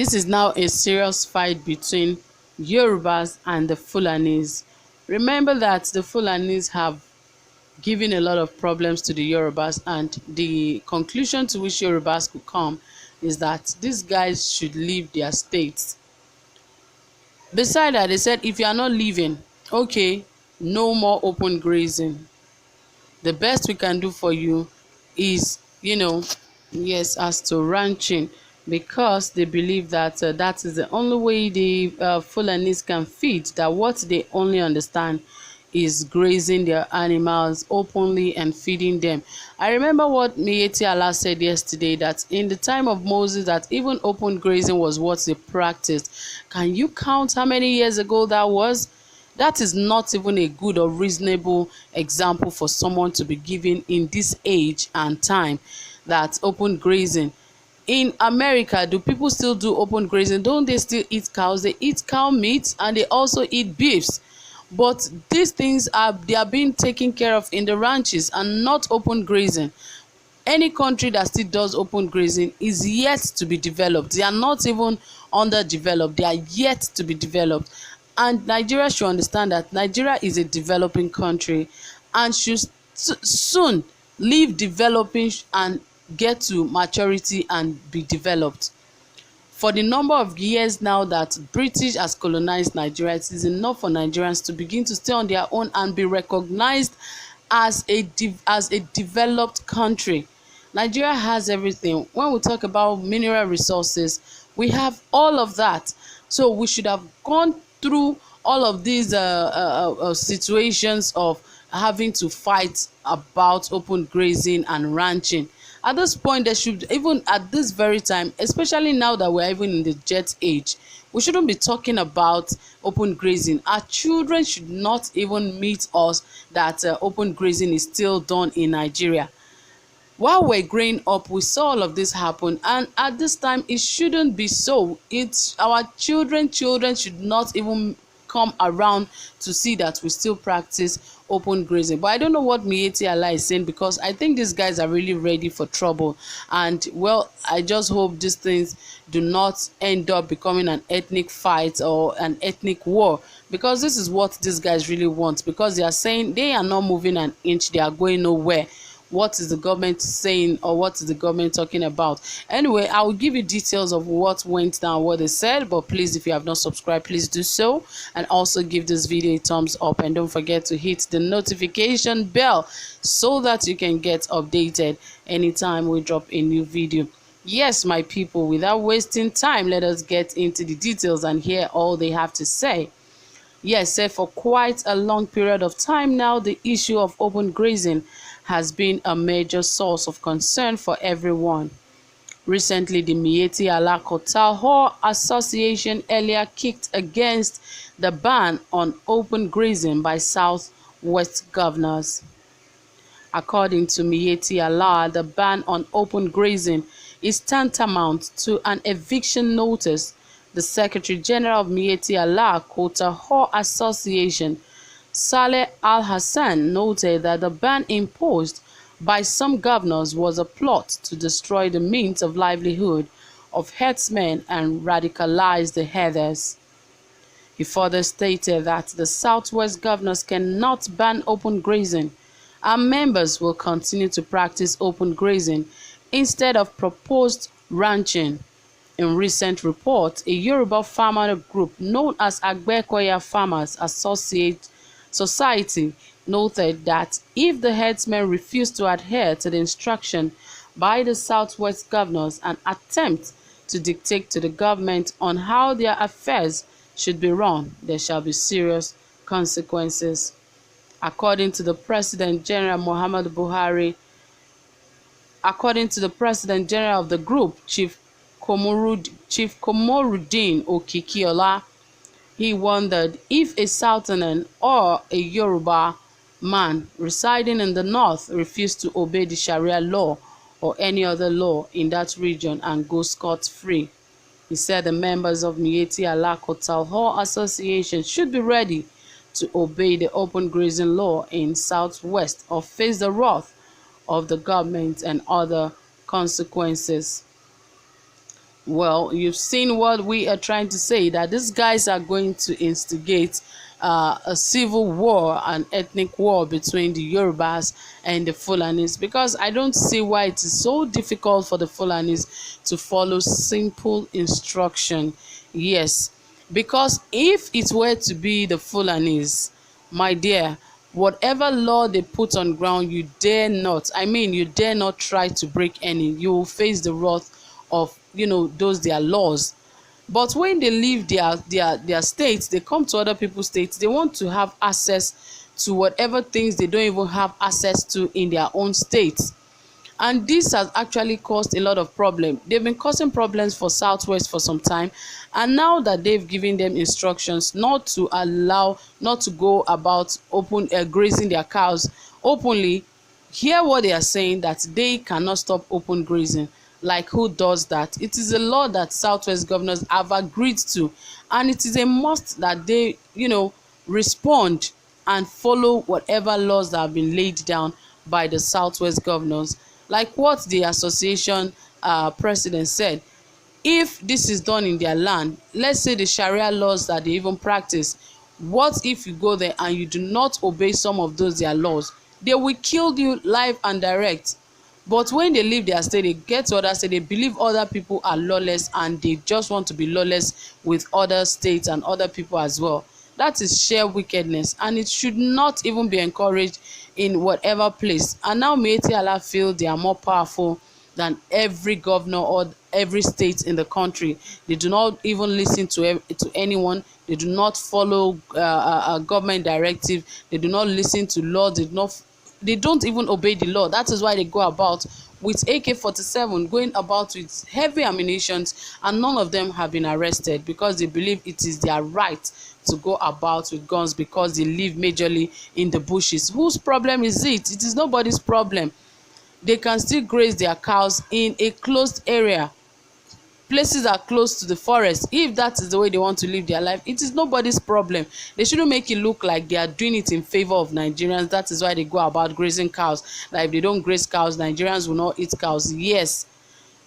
This is now a serious fight between Yorubas and the Fulanis. Remember that the Fulanis have given a lot of problems to the Yorubas, and the conclusion to which Yorubas could come is that these guys should leave their states. Beside that, they said if you are not leaving, okay, no more open grazing. The best we can do for you is, yes, as to ranching, because they believe that that is the only way the Fulanis can feed, that what they only understand is grazing their animals openly and feeding them. I remember what Miyetti Allah said yesterday, that in the time of Moses, that even open grazing was what they practiced. Can you count how many years ago that was? That is not even a good or reasonable example for someone to be given in this age and time, that open grazing. In America, do people still do open grazing? Don't they still eat cows? They eat cow meat and they also eat beefs. But these things they are being taken care of in the ranches and not open grazing. Any country that still does open grazing is yet to be developed. They are not even underdeveloped. They are yet to be developed. And Nigeria should understand that Nigeria is a developing country and should soon leave developing and get to maturity and be developed. For the number of years now that British has colonized Nigeria, it is enough for Nigerians to begin to stay on their own and be recognized as a developed country. Nigeria has everything. When we talk about mineral resources, we have all of that. So we should have gone through all of these situations of having to fight about open grazing and ranching. At this point, they should, even at this very time, especially now that we're even in the jet age, we shouldn't be talking about open grazing. Our children should not even meet us that open grazing is still done in Nigeria. While we're growing up, we saw all of this happen, and at this time it shouldn't be so. It's our children should not even come around to see that we still practice open grazing. But I don't know what Miyetti Allah is saying, because I think these guys are really ready for trouble. And well, I just hope these things do not end up becoming an ethnic fight or an ethnic war, because this is what these guys really want, because they are saying they are not moving an inch, they are going nowhere. What is the government saying, or what is the government talking about? Anyway, I will give you details of what went down, what they said, but please, if you have not subscribed, please do so, and also give this video a thumbs up, and don't forget to hit the notification bell so that you can get updated anytime we drop a new video. Yes, my people, without wasting time, let us get into the details and hear all they have to say. Yes, for quite a long period of time now, the issue of open grazing has been a major source of concern for everyone. Recently, the Miyetti Allah Kotal Association earlier kicked against the ban on open grazing by Southwest governors. According to Miyetti Allah, the ban on open grazing is tantamount to an eviction notice. The Secretary General of Miyetti Allah Kotal Association, Saleh Al-Hassan, noted that the ban imposed by some governors was a plot to destroy the means of livelihood of herdsmen and radicalize the herders. He further stated that the Southwest governors cannot ban open grazing, and members will continue to practice open grazing instead of proposed ranching. In recent reports, a Yoruba farmer group known as Agbekoya Farmers Society noted that if the herdsmen refuse to adhere to the instruction by the Southwest governors and attempt to dictate to the government on how their affairs should be run, there shall be serious consequences. According to the President General Muhammadu Buhari, according to the President General of the group, Chief Komorudeen Okikiola, he wondered if a Southerner or a Yoruba man residing in the north refused to obey the Sharia law or any other law in that region and go scot-free. He said the members of Miyetti Allah Kotal Association should be ready to obey the open grazing law in Southwest or face the wrath of the government and other consequences. Well, you've seen what we are trying to say, that these guys are going to instigate a civil war, an ethnic war between the Yorubas and the Fulanis, because I don't see why it is so difficult for the Fulanis to follow simple instruction. Yes, because if it were to be the Fulanis, my dear, whatever law they put on ground, you dare not, I mean, you dare not try to break any. You will face the wrath of, those their laws. But when they leave their states, they come to other people's states, they want to have access to whatever things they don't even have access to in their own states. And this has actually caused a lot of problem. They've been causing problems for Southwest for some time, and now that they've given them instructions not to allow, not to go about open grazing their cows openly, hear what they are saying, that they cannot stop open grazing. Like, who does that? It is a law that Southwest governors have agreed to, and it is a must that they, respond and follow whatever laws that have been laid down by the Southwest governors. Like what the association president said, if this is done in their land, let's say the Sharia laws that they even practice, what if you go there and you do not obey some of those their laws? They will kill you live and direct. But when they leave their state, they get to other state, they believe other people are lawless, and they just want to be lawless with other states and other people as well. That is sheer wickedness, and it should not even be encouraged in whatever place. And now Miyetti Allah feel they are more powerful than every governor or every state in the country. They do not even listen to anyone. They do not follow government directive. They do not listen to law. They don't even obey the law. That is why they go about with AK-47, going about with heavy ammunitions, and none of them have been arrested, because they believe it is their right to go about with guns, because they live majorly in the bushes. Whose problem is it? It is nobody's problem. They can still graze their cows in a closed area. Places are close to the forest. If that is the way they want to live their life, it is nobody's problem. They shouldn't make it look like they are doing it in favor of Nigerians. That is why they go about grazing cows. Like, if they don't graze cows, Nigerians will not eat cows. Yes.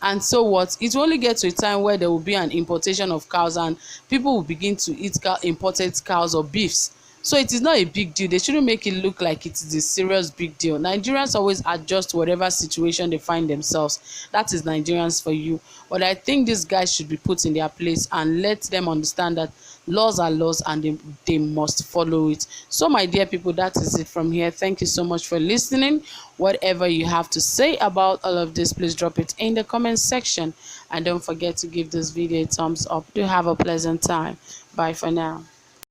And so what? It will only get to a time where there will be an importation of cows, and people will begin to eat imported cows or beefs. So it is not a big deal. They shouldn't make it look like it is a serious big deal. Nigerians always adjust to whatever situation they find themselves. That is Nigerians for you. But I think these guys should be put in their place and let them understand that laws are laws, and they must follow it. So my dear people, that is it from here. Thank you so much for listening. Whatever you have to say about all of this, please drop it in the comment section. And don't forget to give this video a thumbs up. Do have a pleasant time. Bye for now.